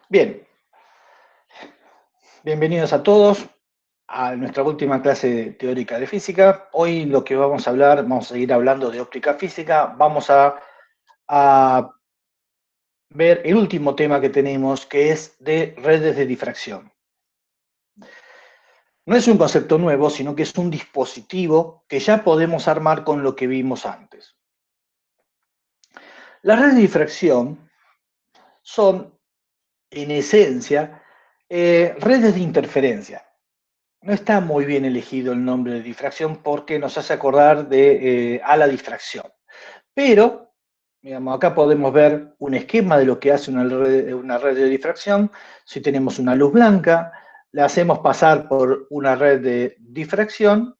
Bien, bienvenidos a todos a nuestra última clase teórica de física. Hoy lo que vamos a hablar, vamos a seguir hablando de óptica física, vamos a ver el último tema que tenemos, que es de redes de difracción. No es un concepto nuevo, sino que es un dispositivo que ya podemos armar con lo que vimos antes. Las redes de difracción son, en esencia, redes de interferencia. No está muy bien elegido el nombre de difracción porque nos hace acordar a la difracción. Pero, digamos, acá podemos ver un esquema de lo que hace una red de difracción. Si tenemos una luz blanca, la hacemos pasar por una red de difracción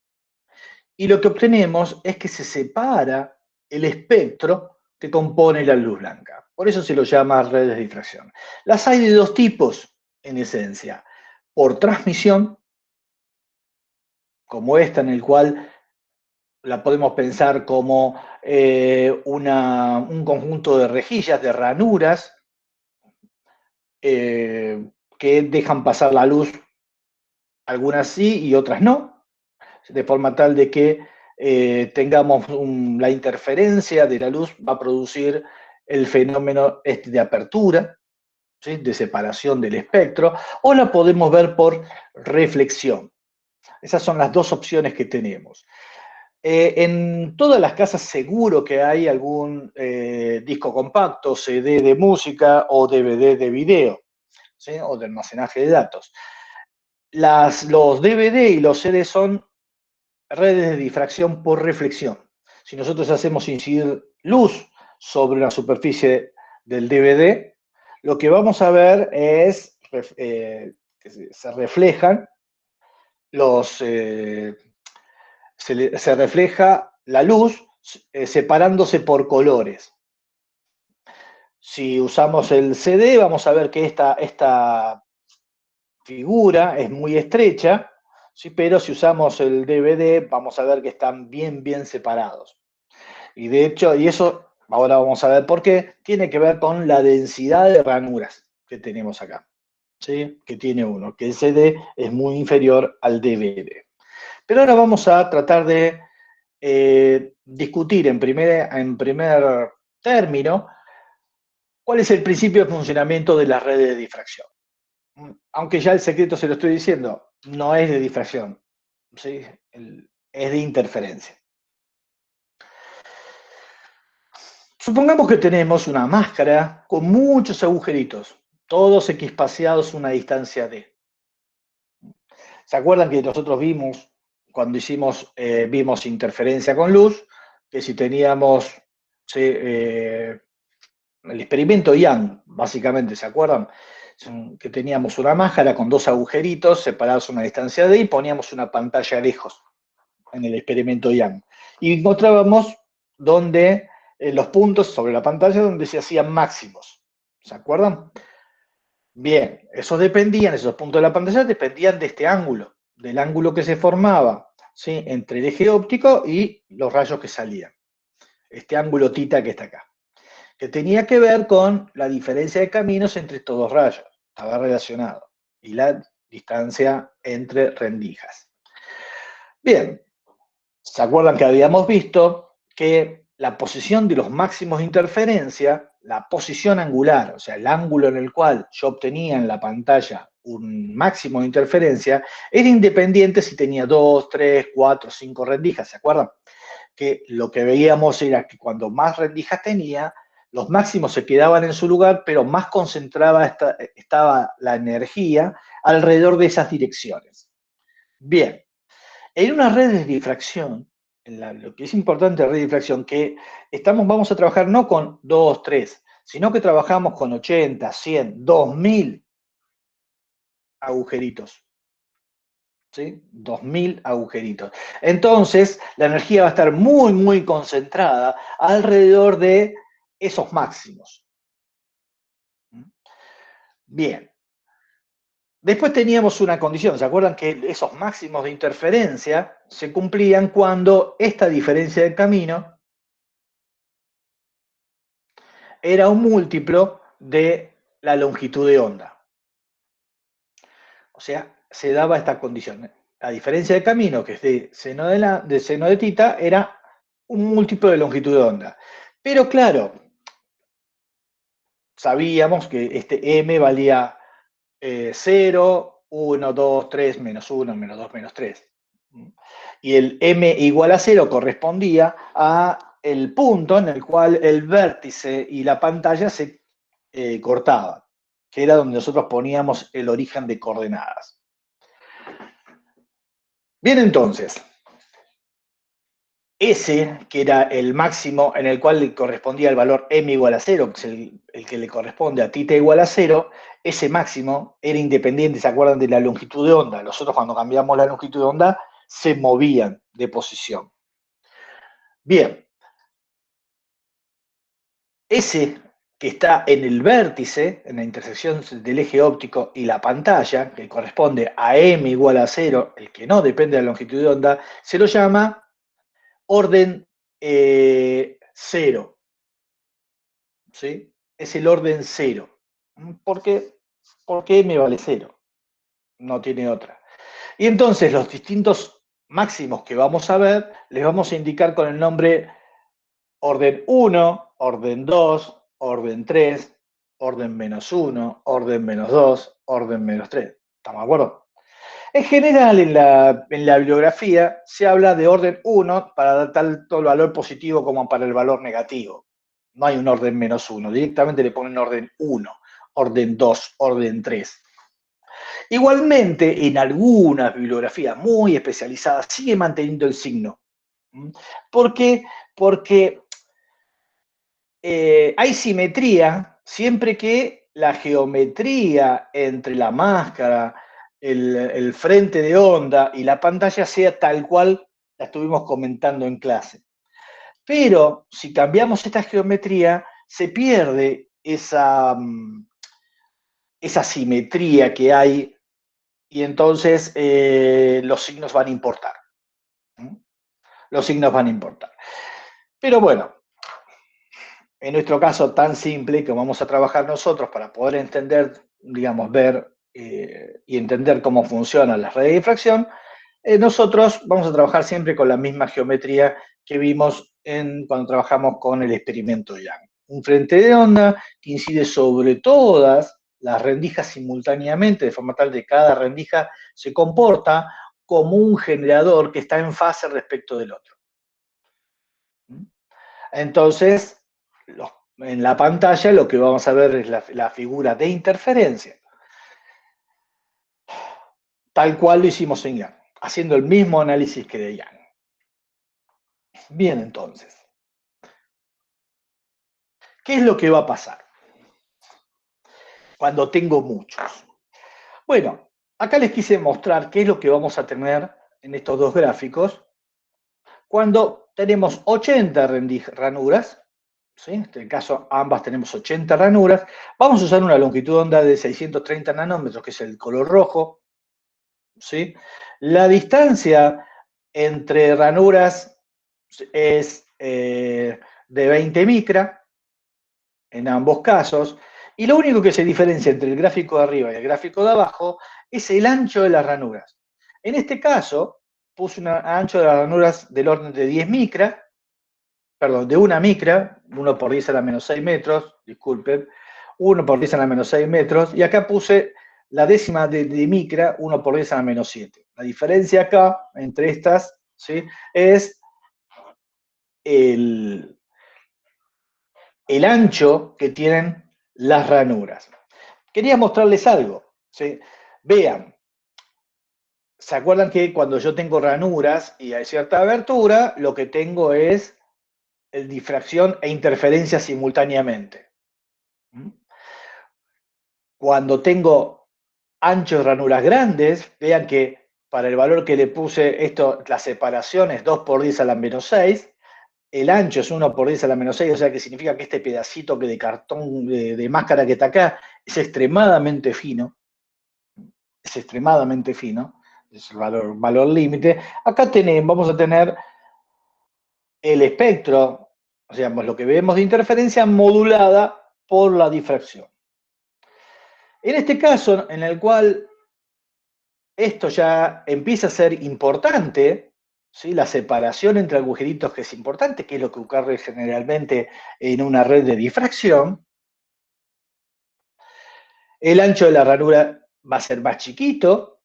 y lo que obtenemos es que se separa el espectro que compone la luz blanca. Por eso se lo llama redes de difracción. Las hay de dos tipos, en esencia. Por transmisión, como esta, en el cual la podemos pensar como un conjunto de rejillas, de ranuras, que dejan pasar la luz, algunas sí y otras no, de forma tal de que tengamos la interferencia de la luz, va a producir el fenómeno de apertura, ¿sí?, de separación del espectro, o la podemos ver por reflexión. Esas son las dos opciones que tenemos. En todas las casas seguro que hay algún disco compacto, CD de música o DVD de video, ¿sí?, o de almacenaje de datos. Los DVD y los CD son redes de difracción por reflexión. Si nosotros hacemos incidir luz sobre la superficie del DVD, lo que vamos a ver es que se reflejan se refleja la luz separándose por colores. Si usamos el CD, vamos a ver que esta figura es muy estrecha, ¿sí?, pero si usamos el DVD, vamos a ver que están bien separados. Y de hecho, y eso, ahora vamos a ver por qué, tiene que ver con la densidad de ranuras que tenemos acá, ¿sí?, que tiene uno, que el CD es muy inferior al DVD. Pero ahora vamos a tratar de discutir en primer término cuál es el principio de funcionamiento de las redes de difracción. Aunque ya el secreto se lo estoy diciendo, no es de difracción, ¿sí?, es de interferencia. Supongamos que tenemos una máscara con muchos agujeritos, todos equispaciados a una distancia d. ¿Se acuerdan que nosotros vimos, cuando vimos interferencia con luz, que si teníamos, ¿sí?, el experimento Young, básicamente, ¿se acuerdan? Que teníamos una máscara con dos agujeritos separados a una distancia d y poníamos una pantalla lejos en el experimento Young. Y encontrábamos los puntos sobre la pantalla donde se hacían máximos. ¿Se acuerdan? Bien, esos puntos de la pantalla dependían de este ángulo, del ángulo que se formaba, ¿sí?, entre el eje óptico y los rayos que salían. Este ángulo tita que está acá, que tenía que ver con la diferencia de caminos entre estos dos rayos, estaba relacionado, y la distancia entre rendijas. Bien, ¿se acuerdan que habíamos visto que la posición de los máximos de interferencia, la posición angular, o sea, el ángulo en el cual yo obtenía en la pantalla un máximo de interferencia, era independiente si tenía 2, 3, 4, 5 rendijas? ¿Se acuerdan? Que lo que veíamos era que cuando más rendijas tenía, los máximos se quedaban en su lugar, pero más concentrada estaba la energía alrededor de esas direcciones. Bien, en una red de difracción, lo que es importante de red de difracción, que vamos a trabajar no con 2, 3, sino que trabajamos con 80, 100, 2000 agujeritos. ¿Sí? 2000 agujeritos. Entonces, la energía va a estar muy concentrada alrededor de esos máximos. Bien. Después teníamos una condición, ¿se acuerdan que esos máximos de interferencia se cumplían cuando esta diferencia de camino era un múltiplo de la longitud de onda? O sea, se daba esta condición. La diferencia de camino, que es de seno de tita, era un múltiplo de longitud de onda. Pero claro, sabíamos que este m valía 0, 1, 2, 3, menos 1, menos 2, menos 3. Y el m igual a 0 correspondía a el punto en el cual el vértice y la pantalla se cortaban, que era donde nosotros poníamos el origen de coordenadas. Bien, entonces, ese, que era el máximo en el cual le correspondía el valor m igual a 0, que es el que le corresponde a θ igual a 0, ese máximo era independiente, ¿se acuerdan de la longitud de onda? Nosotros cuando cambiamos la longitud de onda, se movían de posición. Bien, ese que está en el vértice, en la intersección del eje óptico y la pantalla, que corresponde a m igual a 0, el que no depende de la longitud de onda, se lo llama orden 0. ¿Sí? Es el orden 0. ¿Por qué? Porque m vale 0. No tiene otra. Y entonces los distintos máximos que vamos a ver, les vamos a indicar con el nombre orden 1, orden 2, orden 3, orden menos 1, orden menos 2, orden menos 3. ¿Estamos de acuerdo? En general, en la bibliografía se habla de orden 1 para dar tanto el valor positivo como para el valor negativo. No hay un orden menos 1, directamente le ponen orden 1, orden 2, orden 3. Igualmente, en algunas bibliografías muy especializadas sigue manteniendo el signo. ¿Por qué? Porque hay simetría siempre que la geometría entre la máscara, el frente de onda y la pantalla sea tal cual la estuvimos comentando en clase. Pero si cambiamos esta geometría, se pierde esa simetría que hay y entonces los signos van a importar. Los signos van a importar. Pero bueno, en nuestro caso tan simple que vamos a trabajar nosotros para poder entender, digamos, ver y entender cómo funcionan las redes de difracción, nosotros vamos a trabajar siempre con la misma geometría que vimos cuando trabajamos con el experimento Young. Un frente de onda que incide sobre todas las rendijas simultáneamente, de forma tal que cada rendija se comporta como un generador que está en fase respecto del otro. Entonces, en la pantalla lo que vamos a ver es la figura de interferencia, tal cual lo hicimos en Young, haciendo el mismo análisis que de Young. Bien, entonces, ¿qué es lo que va a pasar cuando tengo muchos? Bueno, acá les quise mostrar qué es lo que vamos a tener en estos dos gráficos cuando tenemos 80 ranuras, ¿sí? En este caso ambas tenemos 80 ranuras. Vamos a usar una longitud de onda de 630 nanómetros, que es el color rojo, ¿sí? La distancia entre ranuras es de 20 micra en ambos casos, y lo único que se diferencia entre el gráfico de arriba y el gráfico de abajo es el ancho de las ranuras. En este caso, puse un ancho de las ranuras del orden de 10 micra, perdón, de 1 micra, 1 por 10 a la menos 6 metros, disculpen, 1 por 10 a la menos 6 metros, y acá puse la décima de micra, 1 por 10 a la menos 7. La diferencia acá, entre estas, ¿sí?, es el ancho que tienen las ranuras. Quería mostrarles algo, ¿sí? Vean, ¿se acuerdan que cuando yo tengo ranuras y hay cierta abertura, lo que tengo es difracción e interferencia simultáneamente? Cuando tengo anchos ranuras grandes, vean que para el valor que le puse, la separación es 2 por 10 a la menos 6, el ancho es 1 por 10 a la menos 6, o sea que significa que este pedacito de cartón de máscara que está acá es extremadamente fino. Es extremadamente fino, es el valor límite. Acá vamos a tener el espectro, o sea, lo que vemos de interferencia modulada por la difracción. En este caso, en el cual esto ya empieza a ser importante, ¿sí? La separación entre agujeritos que es importante, que es lo que ocurre generalmente en una red de difracción. El ancho de la ranura va a ser más chiquito,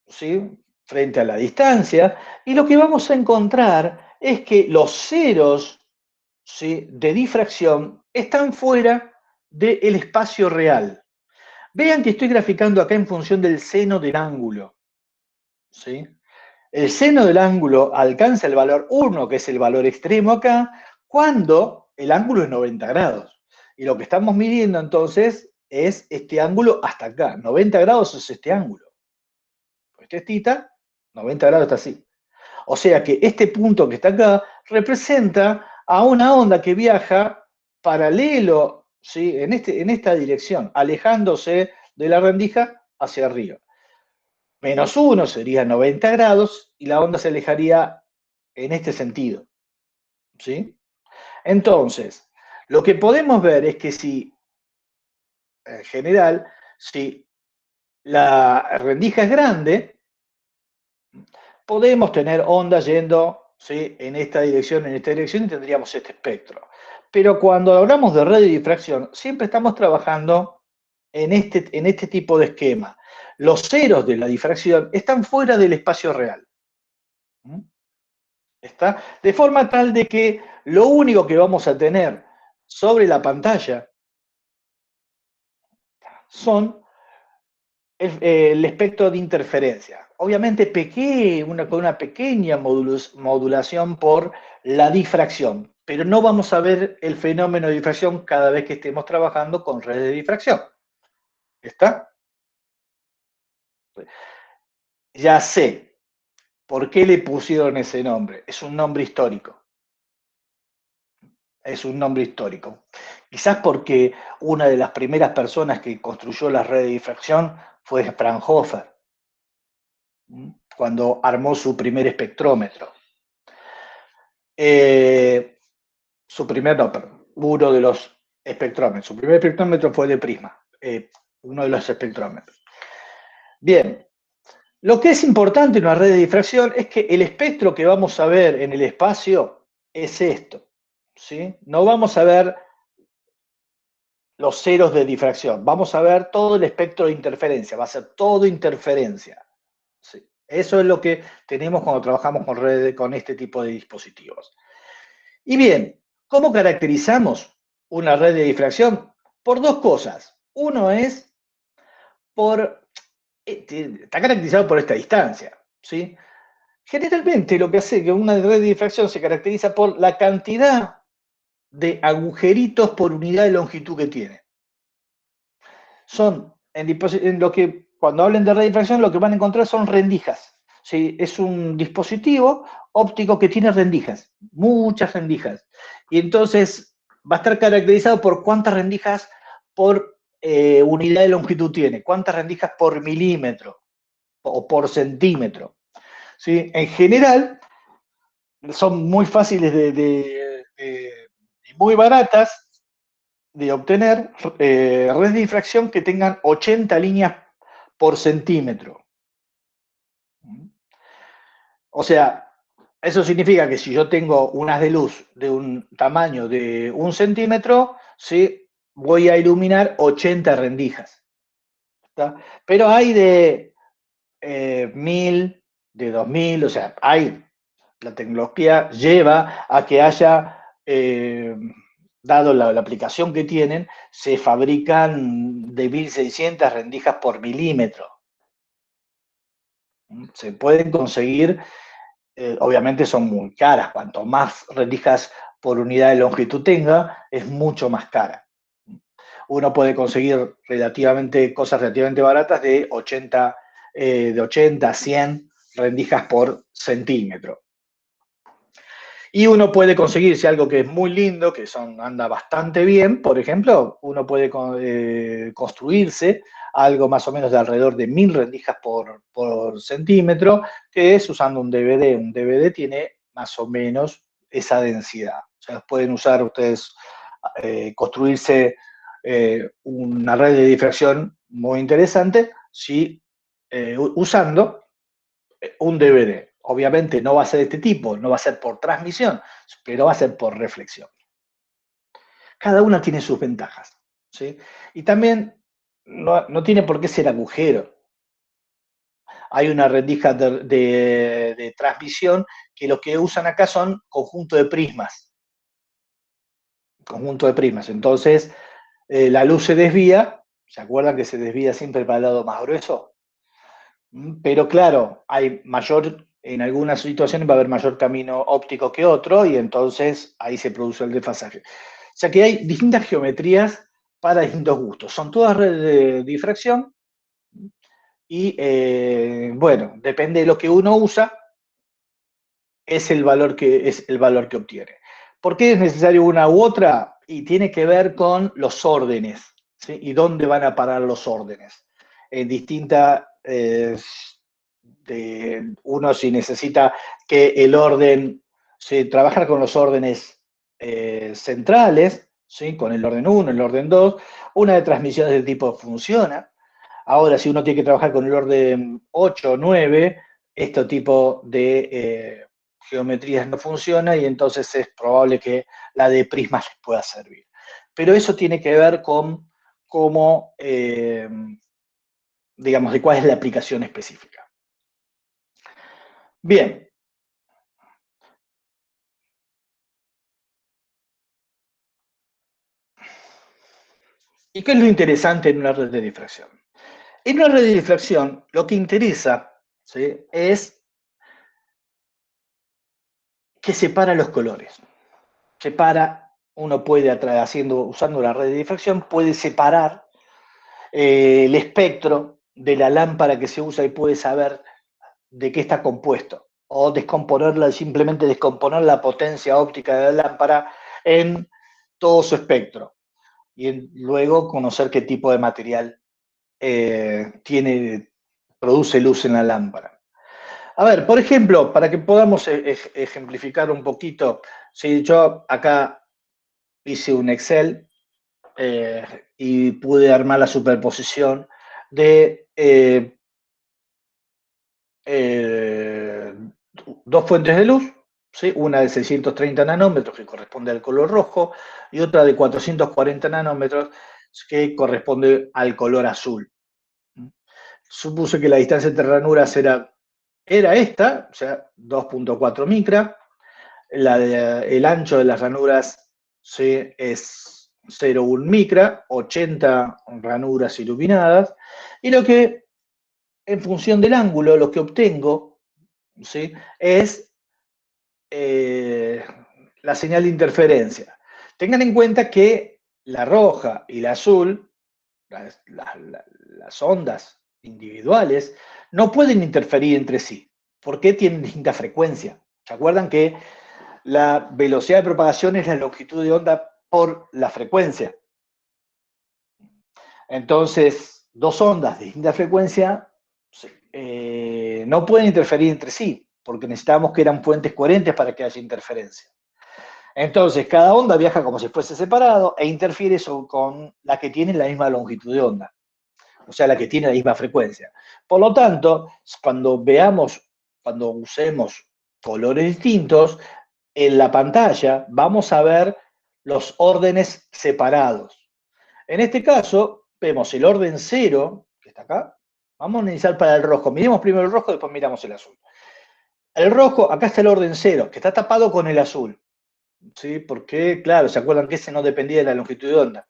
¿sí? Frente a la distancia, y lo que vamos a encontrar es que los ceros, ¿sí? De difracción están fuera del espacio real. Vean que estoy graficando acá en función del seno del ángulo, ¿sí? El seno del ángulo alcanza el valor 1, que es el valor extremo acá, cuando el ángulo es 90 grados. Y lo que estamos midiendo entonces es este ángulo hasta acá. 90 grados es este ángulo. Este es tita, 90 grados está así. O sea que este punto que está acá representa a una onda que viaja paralelo, ¿sí? En esta dirección, alejándose de la rendija hacia arriba. Menos 1 sería 90 grados y la onda se alejaría en este sentido, ¿sí? Entonces, lo que podemos ver es que si, en general, si la rendija es grande, podemos tener ondas yendo, ¿sí? En esta dirección y tendríamos este espectro. Pero cuando hablamos de red de difracción, siempre estamos trabajando en este tipo de esquema. Los ceros de la difracción están fuera del espacio real. ¿Está? De forma tal de que lo único que vamos a tener sobre la pantalla son el espectro de interferencia. Obviamente con una pequeña modulación por la difracción, pero no vamos a ver el fenómeno de difracción cada vez que estemos trabajando con redes de difracción. ¿Está? Ya sé por qué le pusieron ese nombre. Es un nombre histórico. Es un nombre histórico. Quizás porque una de las primeras personas que construyó la red de difracción fue Fraunhofer, cuando armó su primer espectrómetro. Uno de los espectrómetros. Su primer espectrómetro fue de prisma, uno de los espectrómetros. Bien, lo que es importante en una red de difracción es que el espectro que vamos a ver en el espacio es esto, ¿sí? No vamos a ver los ceros de difracción. Vamos a ver todo el espectro de interferencia, va a ser todo interferencia. Sí. Eso es lo que tenemos cuando trabajamos con este tipo de dispositivos. Y bien, ¿cómo caracterizamos una red de difracción? Por dos cosas. Uno es está caracterizado por esta distancia, ¿sí? Generalmente lo que hace que una red de difracción se caracteriza por la cantidad de agujeritos por unidad de longitud que tiene. Son, en lo que, cuando hablen de red de difracción, lo que van a encontrar son rendijas. ¿Sí? Es un dispositivo óptico que tiene rendijas, muchas rendijas. Y entonces va a estar caracterizado por cuántas rendijas por unidad de longitud tiene, cuántas rendijas por milímetro o por centímetro. ¿Sí? En general, son muy fáciles y muy baratas de obtener redes de difracción que tengan 80 líneas por centímetro. O sea, eso significa que si yo tengo unas de luz de un tamaño de 1 centímetro, ¿sí? Voy a iluminar 80 rendijas. ¿Está? Pero hay de 1000, de 2000, o sea, la tecnología lleva a que haya, dado la aplicación que tienen, se fabrican de 1600 rendijas por milímetro. Se pueden conseguir, obviamente son muy caras, cuanto más rendijas por unidad de longitud tenga, es mucho más cara. Uno puede conseguir cosas relativamente baratas de 80 a 100 rendijas por centímetro. Y uno puede conseguirse algo que es muy lindo, anda bastante bien. Por ejemplo, uno puede construirse algo más o menos de alrededor de 1000 rendijas por centímetro, que es usando un DVD. Un DVD tiene más o menos esa densidad. O sea, pueden usar ustedes, construirse una red de difracción muy interesante si usando un DVD. Obviamente no va a ser de este tipo, no va a ser por transmisión, pero va a ser por reflexión. Cada una tiene sus ventajas, ¿sí? Y también no tiene por qué ser agujero. Hay una rendija de transmisión que lo que usan acá son conjunto de prismas. Conjunto de prismas. Entonces, la luz se desvía. ¿Se acuerdan que se desvía siempre para el lado más grueso? Pero claro, hay mayor, en algunas situaciones va a haber mayor camino óptico que otro y entonces ahí se produce el desfasaje. O sea que hay distintas geometrías para distintos gustos. Son todas redes de difracción y bueno, depende de lo que uno usa, es el valor que obtiene. ¿Por qué es necesario una u otra? Y tiene que ver con los órdenes, ¿sí? Y dónde van a parar los órdenes. En distintas, uno si necesita que el orden, ¿sí? Trabajar con los órdenes centrales, ¿sí? Con el orden 1, el orden 2, una de transmisiones de tipo funciona. Ahora, si uno tiene que trabajar con el orden 8 o 9, este tipo de geometrías no funciona y entonces es probable que la de prismas les pueda servir. Pero eso tiene que ver con cómo, digamos, de cuál es la aplicación específica. Bien. ¿Y qué es lo interesante en una red de difracción? En una red de difracción, lo que interesa, ¿sí? Es que separa los colores. Separa, uno puede, usando la red de difracción, puede separar el espectro de la lámpara que se usa y puede saber de qué está compuesto. O descomponerla, simplemente descomponer la potencia óptica de la lámpara en todo su espectro. Y luego conocer qué tipo de material produce luz en la lámpara. A ver, por ejemplo, para que podamos ejemplificar un poquito, si yo acá hice un Excel y pude armar la superposición de eh, dos fuentes de luz, ¿sí? Una de 630 nanómetros que corresponde al color rojo y otra de 440 nanómetros que corresponde al color azul. Supuse que la distancia entre ranuras era esta, o sea, 2.4 micra. El ancho de las ranuras, ¿sí? Es 0,1 micra, 80 ranuras iluminadas. Y lo que, en función del ángulo, lo que obtengo, ¿sí? Es la señal de interferencia. Tengan en cuenta que la roja y la azul, las ondas individuales, no pueden interferir entre sí, porque tienen distinta frecuencia. ¿Se acuerdan que la velocidad de propagación es la longitud de onda por la frecuencia? Entonces, dos ondas de distinta frecuencia no pueden interferir entre sí, porque necesitamos que eran fuentes coherentes para que haya interferencia. Entonces, cada onda viaja como si fuese separado e interfiere con la que tiene la misma longitud de onda, o sea, la que tiene la misma frecuencia. Por lo tanto, cuando usemos colores distintos, en la pantalla vamos a ver los órdenes separados. En este caso, vemos el orden 0, que está acá. Vamos a iniciar para el rojo. Miremos primero el rojo, después miramos el azul. El rojo, acá está el orden 0, que está tapado con el azul. ¿Sí? Porque, claro, ¿se acuerdan que ese no dependía de la longitud de onda?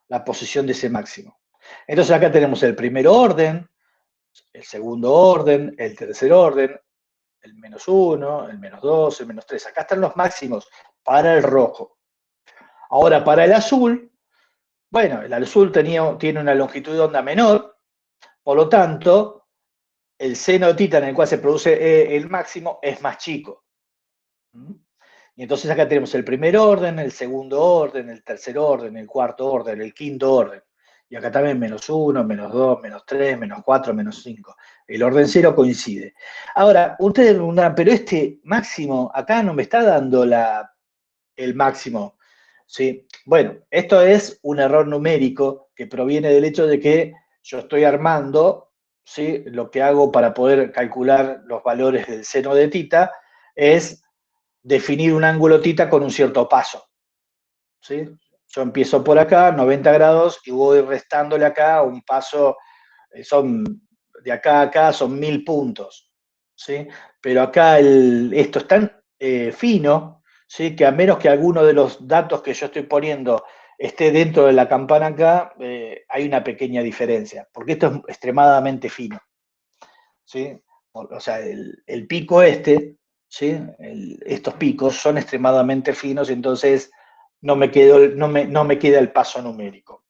La posición de ese máximo. Entonces acá tenemos el primer orden, el segundo orden, el tercer orden, el -1, el -2, el -3. Acá están los máximos para el rojo. Ahora, para el azul, bueno, el azul tiene una longitud de onda menor, por lo tanto, el seno de tita en el cual se produce el máximo es más chico. Y entonces acá tenemos el primer orden, el segundo orden, el tercer orden, el cuarto orden, el quinto orden. Y acá también -1, -2, -3, -4, -5. El orden 0 coincide. Ahora, ustedes preguntarán, pero este máximo acá no me está dando el máximo. ¿Sí? Bueno, esto es un error numérico que proviene del hecho de que yo estoy armando, ¿sí? Lo que hago para poder calcular los valores del seno de tita es definir un ángulo tita con un cierto paso, ¿sí? Yo empiezo por acá, 90 grados, y voy restándole acá un paso, son de acá a acá son 1000 puntos, ¿sí? Pero acá esto es tan fino, ¿sí? Que a menos que alguno de los datos que yo estoy poniendo esté dentro de la campana acá, hay una pequeña diferencia, porque esto es extremadamente fino, ¿sí? O sea, el pico ¿sí? Estos picos son extremadamente finos, entonces no me queda el paso numérico.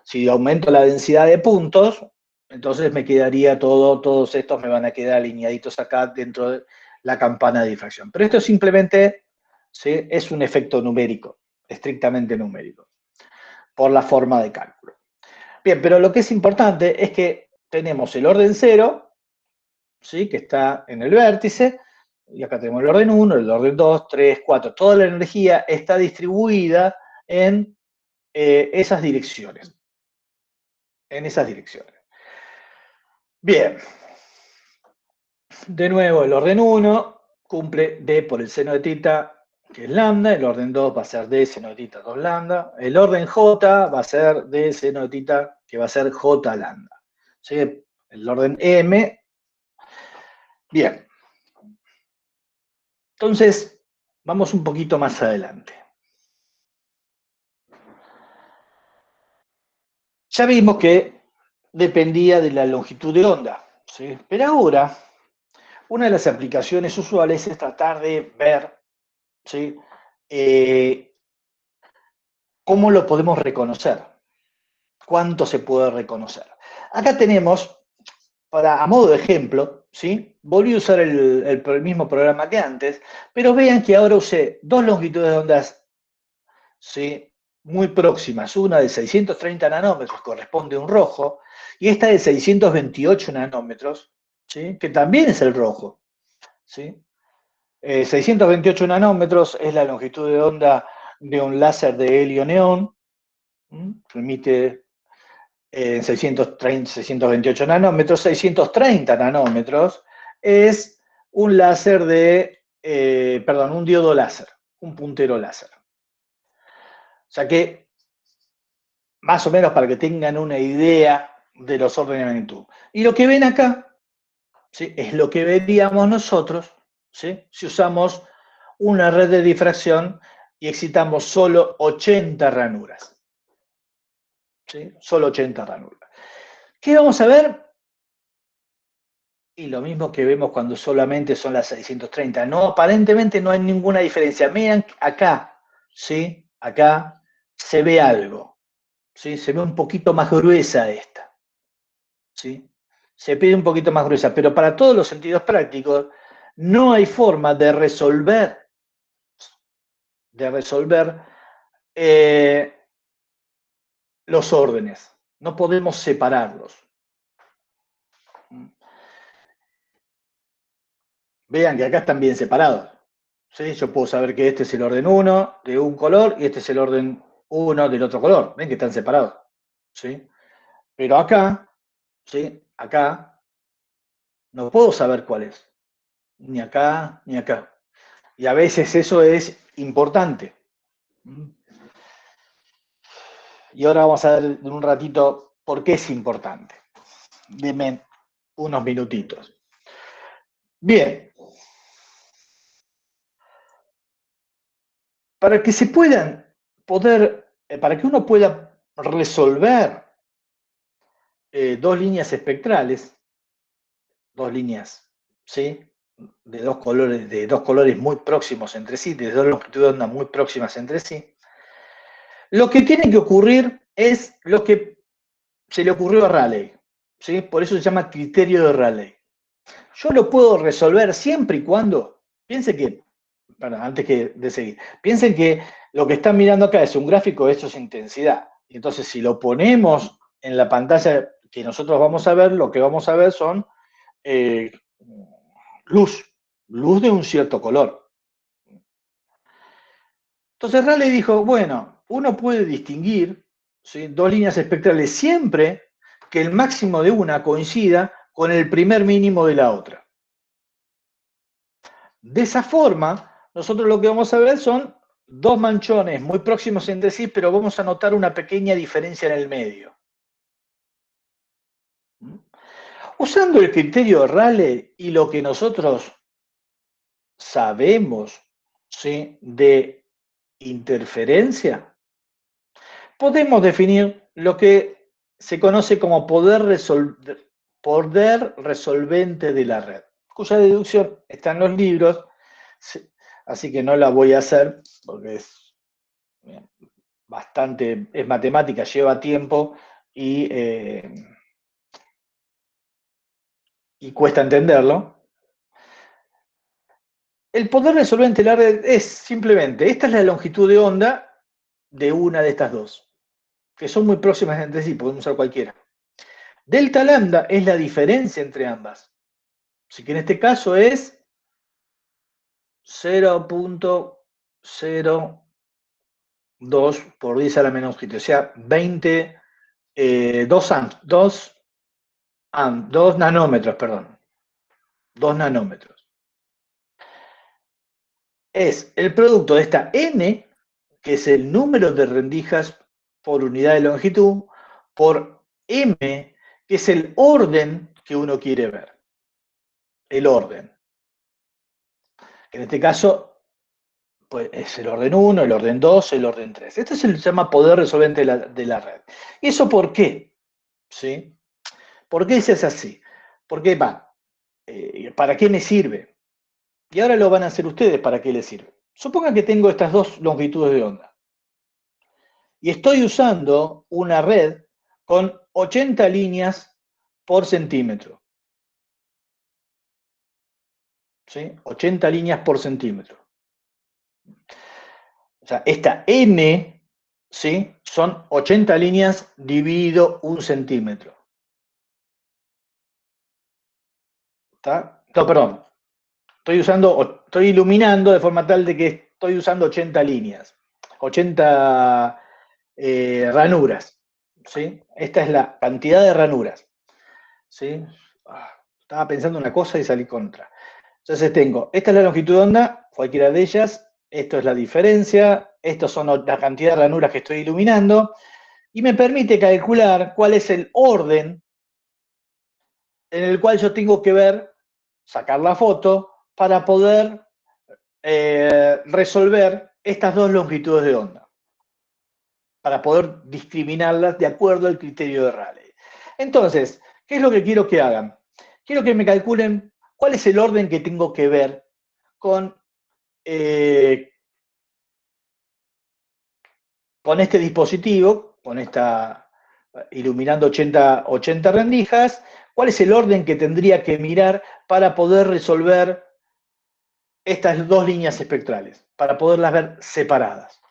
Si aumento la densidad de puntos, entonces me quedaría todos estos me van a quedar alineaditos acá dentro de la campana de difracción. Pero esto simplemente, ¿sí? Es un efecto numérico, estrictamente numérico, por la forma de cálculo. Bien, pero lo que es importante es que tenemos el orden 0, ¿sí? Que está en el vértice, y acá tenemos el orden 1, el orden 2, 3, 4. Toda la energía está distribuida en esas direcciones. En esas direcciones. Bien. De nuevo, el orden 1 cumple D por el seno de tita, que es lambda. El orden 2 va a ser D seno de tita 2 lambda. El orden J va a ser D seno de tita, que va a ser J lambda. ¿Sí? El orden M. Bien. Entonces, vamos un poquito más adelante. Ya vimos que dependía de la longitud de onda, ¿sí? Pero ahora, una de las aplicaciones usuales es tratar de ver, ¿sí? ¿Cómo lo podemos reconocer? ¿Cuánto se puede reconocer? Acá tenemos, a modo de ejemplo, ¿sí? Volví a usar el mismo programa que antes, pero vean que ahora usé dos longitudes de ondas, ¿sí? Muy próximas. Una de 630 nanómetros, corresponde a un rojo, y esta de 628 nanómetros, ¿sí? Que también es el rojo, ¿sí? 628 nanómetros es la longitud de onda de un láser de helio-neón, que emite 628 nanómetros. 630 nanómetros es un láser un diodo láser, un puntero láser. O sea que, más o menos para que tengan una idea de los órdenes de magnitud. Y lo que ven acá, ¿sí? Es lo que veríamos nosotros, ¿sí? Si usamos una red de difracción y excitamos solo 80 ranuras. ¿Sí? Solo 80 ranuras. ¿Qué vamos a ver? Y lo mismo que vemos cuando solamente son las 630. No, aparentemente no hay ninguna diferencia. Miren acá, ¿sí? Acá se ve algo, ¿sí? Se ve un poquito más gruesa esta, ¿sí? Se pide un poquito más gruesa, pero para todos los sentidos prácticos no hay forma de resolver los órdenes. No podemos separarlos. Vean que acá están bien separados. ¿Sí? Yo puedo saber que este es el orden 1 de un color y este es el orden 1 del otro color. ¿Ven que están separados? ¿Sí? Pero acá, ¿sí? Acá no puedo saber cuál es. Ni acá, ni acá. Y a veces eso es importante. Y ahora vamos a ver en un ratito por qué es importante. Denme unos minutitos. Bien. Para que para que uno pueda resolver dos líneas espectrales, dos líneas, ¿sí? De dos colores muy próximos entre sí, de dos longitudes de onda muy próximas entre sí, lo que tiene que ocurrir es lo que se le ocurrió a Rayleigh, ¿sí? Por eso se llama criterio de Rayleigh. Yo lo puedo resolver siempre y cuando, piensen que, perdón, antes de seguir, piensen que lo que están mirando acá es un gráfico de estos intensidad. Y entonces, si lo ponemos en la pantalla que nosotros vamos a ver, lo que vamos a ver son luz de un cierto color. Entonces Rayleigh dijo, bueno, uno puede distinguir, ¿sí? Dos líneas espectrales siempre que el máximo de una coincida con el primer mínimo de la otra. De esa forma, nosotros lo que vamos a ver son dos manchones muy próximos entre sí, pero vamos a notar una pequeña diferencia en el medio. Usando el criterio de Rayleigh y lo que nosotros sabemos, ¿sí?, de interferencia, podemos definir lo que se conoce como poder resolvente de la red, cuya deducción está en los libros, así que no la voy a hacer porque es bastante, es matemática, lleva tiempo y cuesta entenderlo. El poder resolvente de la red es simplemente, esta es la longitud de onda de una de estas dos, que son muy próximas entre sí, podemos usar cualquiera. Delta lambda es la diferencia entre ambas. Así que en este caso es 0.02 por 10 a la menos 7, o sea, 2 nanómetros, perdón. 2 nanómetros. Es el producto de esta n, que es el número de rendijas por unidad de longitud, por m, que es el orden que uno quiere ver. El orden. En este caso, pues es el orden 1, el orden 2, el orden 3. Este es el se llama poder resolvente de la red. ¿Y eso por qué? ¿Sí? ¿Por qué es así? Porque ¿para qué me sirve? Y ahora lo van a hacer ustedes, ¿para qué les sirve? Supongan que tengo estas dos longitudes de onda. Y estoy usando una red con 80 líneas por centímetro. ¿Sí? 80 líneas por centímetro. O sea, esta n, ¿sí?, son 80 líneas dividido 1 centímetro. ¿Está? No, perdón. Estoy iluminando de forma tal de que estoy usando 80 líneas. 80 ranuras. ¿Sí? Esta es la cantidad de ranuras. ¿Sí? Estaba pensando una cosa y salí contra. Entonces tengo, esta es la longitud de onda, cualquiera de ellas, esto es la diferencia, estos son la cantidad de ranuras que estoy iluminando, y me permite calcular cuál es el orden en el cual yo tengo que ver, sacar la foto, para poder resolver estas dos longitudes de onda, para poder discriminarlas de acuerdo al criterio de Rayleigh. Entonces, ¿qué es lo que quiero que hagan? Quiero que me calculen cuál es el orden que tengo que ver con este dispositivo, con esta iluminando 80 rendijas, cuál es el orden que tendría que mirar para poder resolver estas dos líneas espectrales, para poderlas ver separadas.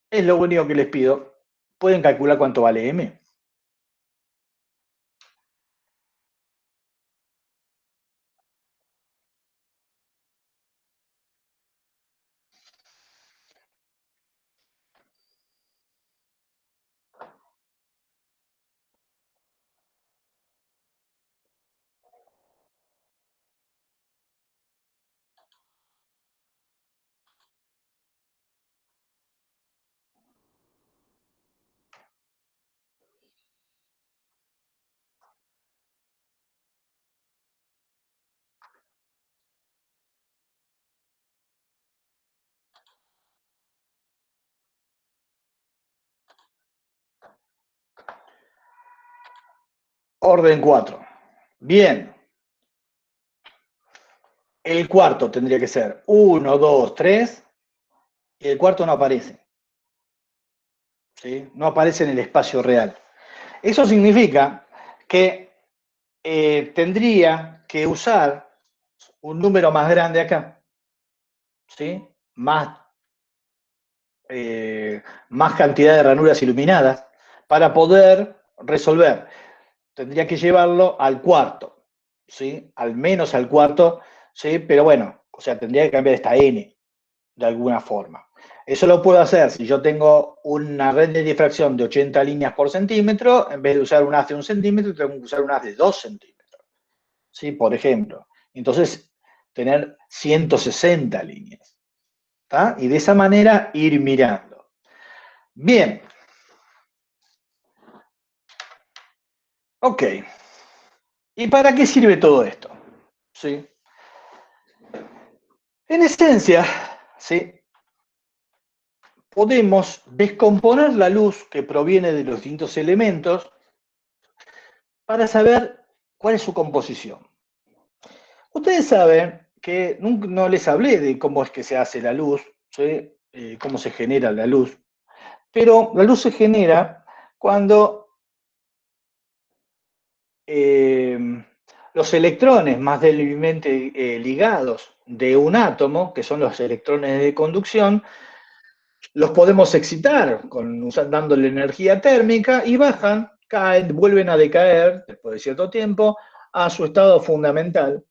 Es lo único que les pido. ¿Pueden calcular cuánto vale m? Orden 4. Bien. El cuarto tendría que ser 1, 2, 3, y el cuarto no aparece. ¿Sí? No aparece en el espacio real. Eso significa que tendría que usar un número más grande acá, ¿sí? Más cantidad de ranuras iluminadas para poder resolver. Tendría que llevarlo al cuarto, ¿sí? Al menos al cuarto, ¿sí? Pero bueno, o sea, tendría que cambiar esta n de alguna forma. Eso lo puedo hacer si yo tengo una red de difracción de 80 líneas por centímetro, en vez de usar un haz de 1 centímetro, tengo que usar un haz de 2 centímetros. ¿sí? Por ejemplo. Entonces, tener 160 líneas. ¿Tá? Y de esa manera ir mirando. Bien. Ok. ¿Y para qué sirve todo esto? ¿Sí? En esencia, ¿sí? Podemos descomponer la luz que proviene de los distintos elementos para saber cuál es su composición. Ustedes saben que no les hablé de cómo es que se hace la luz, ¿sí? Cómo se genera la luz, pero la luz se genera cuando los electrones más débilmente ligados de un átomo, que son los electrones de conducción, los podemos excitar dándole energía térmica y bajan, caen, vuelven a decaer después de cierto tiempo a su estado fundamental.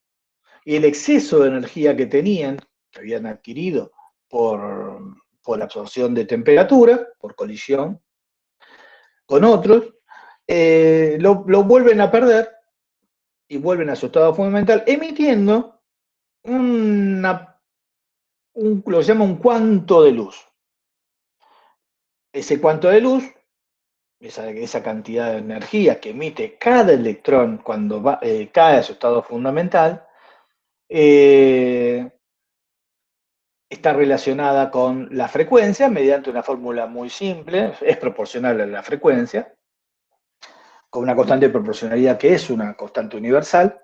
Y el exceso de energía que tenían, que habían adquirido por absorción de temperatura, por colisión con otros, lo vuelven a perder y vuelven a su estado fundamental, emitiendo lo que se llama un cuanto de luz. Ese cuanto de luz, esa cantidad de energía que emite cada electrón cuando cae a su estado fundamental, está relacionada con la frecuencia mediante una fórmula muy simple, es proporcional a la frecuencia, con una constante de proporcionalidad que es una constante universal,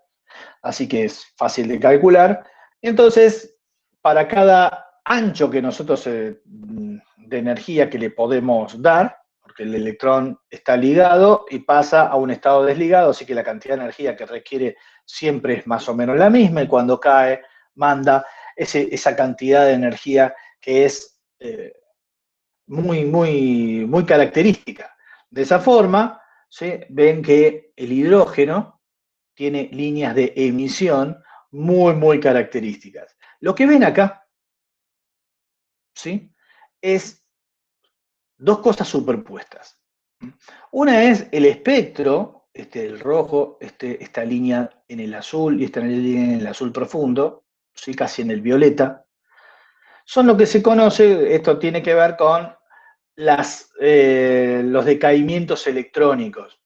así que es fácil de calcular. Entonces, para cada ancho que nosotros de energía que le podemos dar, porque el electrón está ligado y pasa a un estado desligado, así que la cantidad de energía que requiere siempre es más o menos la misma, y cuando cae, manda esa cantidad de energía que es muy característica. De esa forma, ¿sí? Ven que el hidrógeno tiene líneas de emisión muy características. Lo que ven acá, ¿sí? Es dos cosas superpuestas. Una es el espectro, el rojo, esta línea en el azul y esta línea en el azul profundo, ¿sí? Casi en el violeta. Son lo que se conoce, esto tiene que ver con los decaimientos electrónicos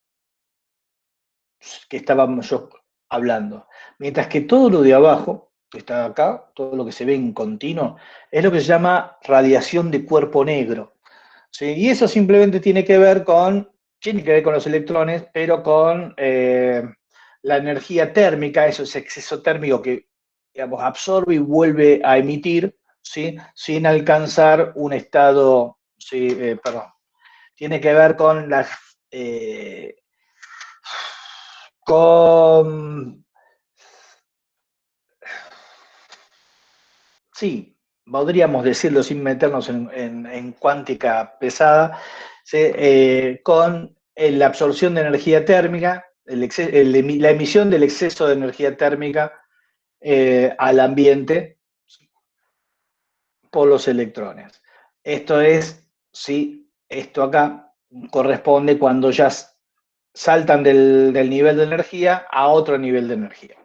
que estábamos yo hablando. Mientras que todo lo de abajo, que está acá, todo lo que se ve en continuo, es lo que se llama radiación de cuerpo negro. ¿Sí? Y eso simplemente tiene que ver con los electrones, pero con la energía térmica, eso es exceso térmico que, digamos, absorbe y vuelve a emitir, ¿sí? Sin alcanzar un estado, ¿sí? Perdón, tiene que ver con las... con... Sí, podríamos decirlo sin meternos en cuántica pesada, ¿sí? Con la absorción de energía térmica, la emisión del exceso de energía térmica al ambiente por los electrones. Esto es, sí, esto acá corresponde cuando ya saltan del nivel de energía a otro nivel de energía.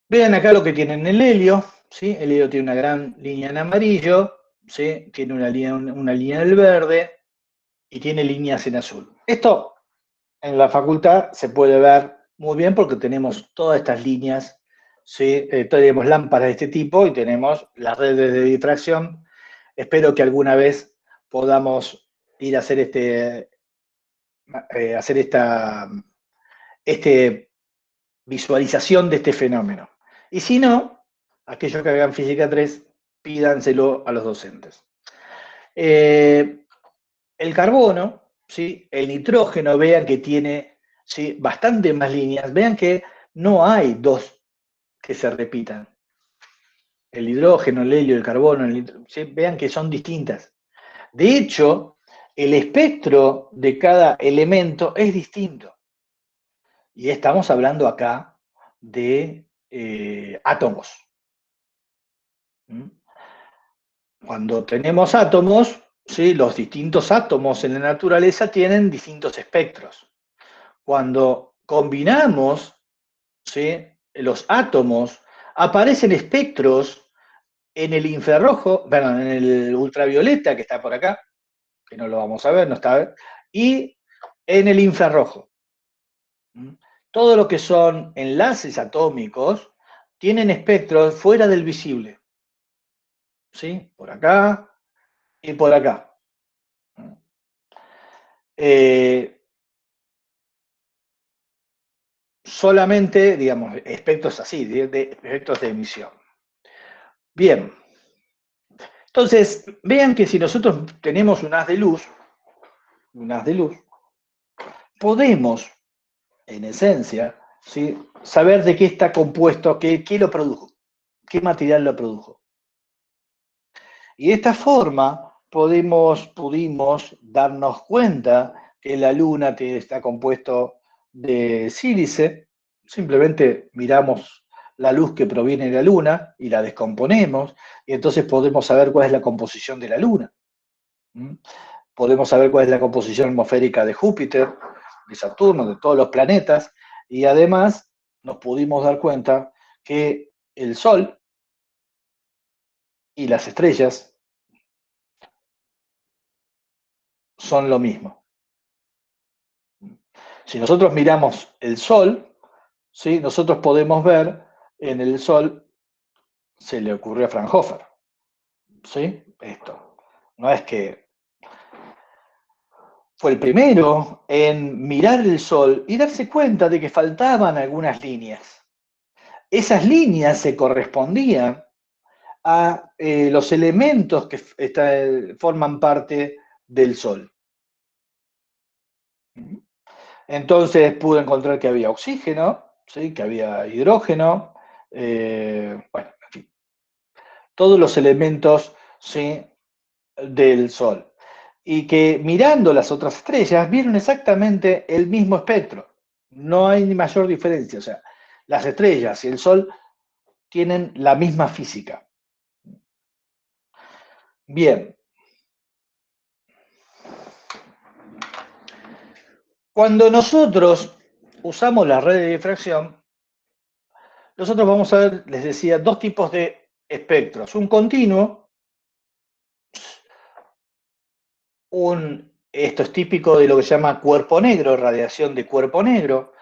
Vean acá lo que tienen el helio, ¿sí? El helio tiene una gran línea en amarillo, ¿sí? Tiene una línea en el verde y tiene líneas en azul. Esto en la facultad se puede ver muy bien porque tenemos todas estas líneas, ¿sí? Tenemos lámparas de este tipo y tenemos las redes de difracción. Espero que alguna vez podamos ir a hacer esta visualización de este fenómeno. Y si no, aquellos que hagan física 3, pídanselo a los docentes. El carbono, ¿sí? El nitrógeno, vean que tiene, ¿sí? Bastante más líneas. Vean que no hay dos que se repitan. El hidrógeno, el helio, el carbono, ¿sí? Vean que son distintas. De hecho, el espectro de cada elemento es distinto. Y estamos hablando acá de átomos. Cuando tenemos átomos, ¿sí? Los distintos átomos en la naturaleza tienen distintos espectros. Cuando combinamos, ¿sí?, los átomos, aparecen espectros en el infrarrojo, bueno, en el ultravioleta, que está por acá, que no lo vamos a ver, no está, y en el infrarrojo. Todo lo que son enlaces atómicos tienen espectros fuera del visible. ¿Sí? Por acá y por acá. Solamente, digamos, espectros así, de espectros de emisión. Bien. Entonces, vean que si nosotros tenemos un haz de luz, podemos, en esencia, ¿sí?, saber de qué está compuesto, qué lo produjo, qué material lo produjo. Y de esta forma pudimos darnos cuenta que la Luna está compuesto de sílice. Simplemente miramos la luz que proviene de la Luna y la descomponemos, y entonces podemos saber cuál es la composición de la Luna. Podemos saber cuál es la composición atmosférica de Júpiter, de Saturno, de todos los planetas, y además nos pudimos dar cuenta que el Sol y las estrellas son lo mismo. Si nosotros miramos el Sol, ¿sí?, nosotros podemos ver en el Sol, se le ocurrió a Fraunhofer, ¿sí?, esto. No es que fue el primero en mirar el Sol y darse cuenta de que faltaban algunas líneas. Esas líneas se correspondían a los elementos que forman parte del Sol. Entonces pude encontrar que había oxígeno, ¿sí?, que había hidrógeno, bueno, en fin, todos los elementos, ¿sí?, del Sol. Y que mirando las otras estrellas vieron exactamente el mismo espectro. No hay ni mayor diferencia. O sea, las estrellas y el Sol tienen la misma física. Bien. Cuando nosotros usamos la red de difracción, nosotros vamos a ver, les decía, dos tipos de espectros. Un continuo, esto es típico de lo que se llama cuerpo negro, radiación de cuerpo negro.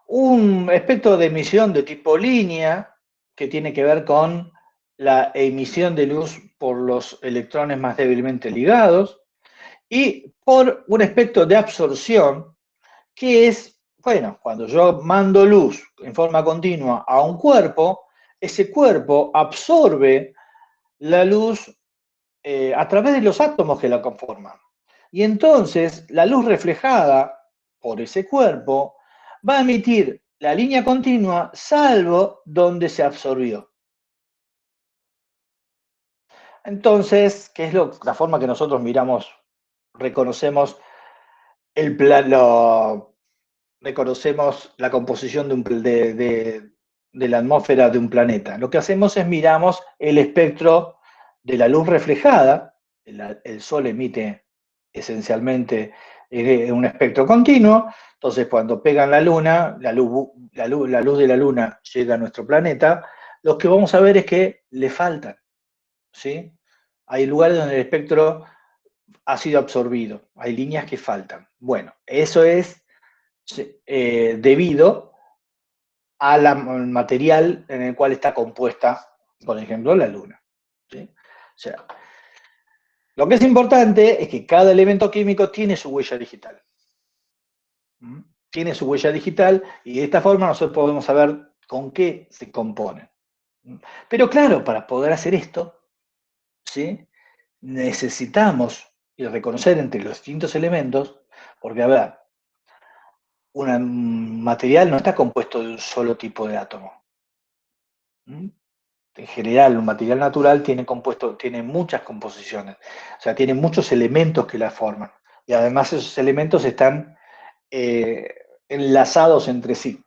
Un espectro de emisión de tipo línea, que tiene que ver con la emisión de luz por los electrones más débilmente ligados, y por un espectro de absorción, que es, bueno, cuando yo mando luz en forma continua a un cuerpo, ese cuerpo absorbe la luz a través de los átomos que la conforman. Y entonces la luz reflejada por ese cuerpo va a emitir la línea continua, salvo donde se absorbió. Entonces, ¿qué es la forma que nosotros miramos, reconocemos reconocemos la composición de la atmósfera de un planeta? Lo que hacemos es miramos el espectro de la luz reflejada. El Sol emite esencialmente un espectro continuo. Entonces, cuando pegan la Luna, la luz de la Luna llega a nuestro planeta, lo que vamos a ver es que le faltan, ¿sí? Hay lugares donde el espectro ha sido absorbido, hay líneas que faltan. Bueno, eso es debido al material en el cual está compuesta, por ejemplo, la Luna, ¿sí? O sea, lo que es importante es que cada elemento químico tiene su huella digital. Tiene su huella digital y de esta forma nosotros podemos saber con qué se componen. Pero claro, para poder hacer esto, ¿sí?, necesitamos reconocer entre los distintos elementos, porque a ver, un material no está compuesto de un solo tipo de átomo. En general, un material natural tiene muchas composiciones, o sea, tiene muchos elementos que la forman. Y además esos elementos están enlazados entre sí.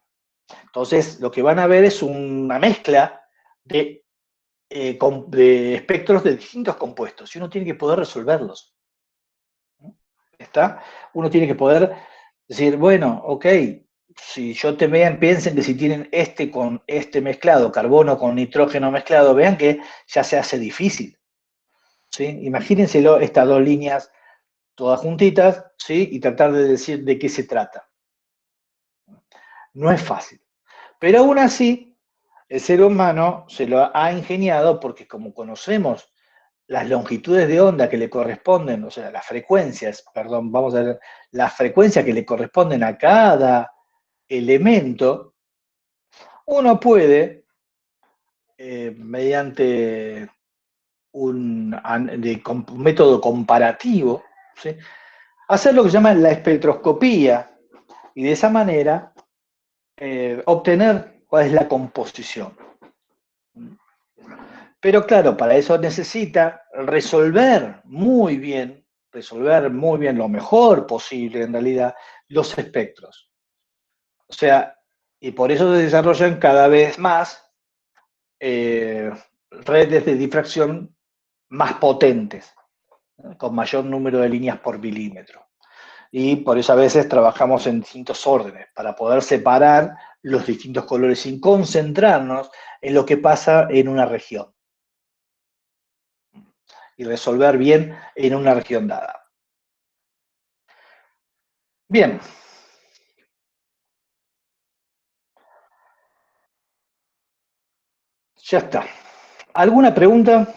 Entonces, lo que van a ver es una mezcla de espectros de distintos compuestos, y uno tiene que poder resolverlos. ¿Está? Uno tiene que poder decir, bueno, ok, si yo te vean, piensen que si tienen este con este mezclado, carbono con nitrógeno mezclado, vean que ya se hace difícil. ¿Sí? Imagínenselo, estas dos líneas todas juntitas, ¿sí? Y tratar de decir de qué se trata. No es fácil. Pero aún así, el ser humano se lo ha ingeniado porque como conocemos las longitudes de onda que le corresponden, o sea, las frecuencias, perdón, vamos a ver, las frecuencias que le corresponden a cada elemento, uno puede, mediante un método comparativo, ¿sí? Hacer lo que se llama la espectroscopía y de esa manera obtener cuál es la composición. Pero claro, para eso necesita resolver muy bien lo mejor posible en realidad los espectros. O sea, y por eso se desarrollan cada vez más redes de difracción más potentes, ¿no? Con mayor número de líneas por milímetro. Y por eso a veces trabajamos en distintos órdenes, para poder separar los distintos colores sin concentrarnos en lo que pasa en una región y resolver bien en una región dada. Bien, ya está. ¿Alguna pregunta?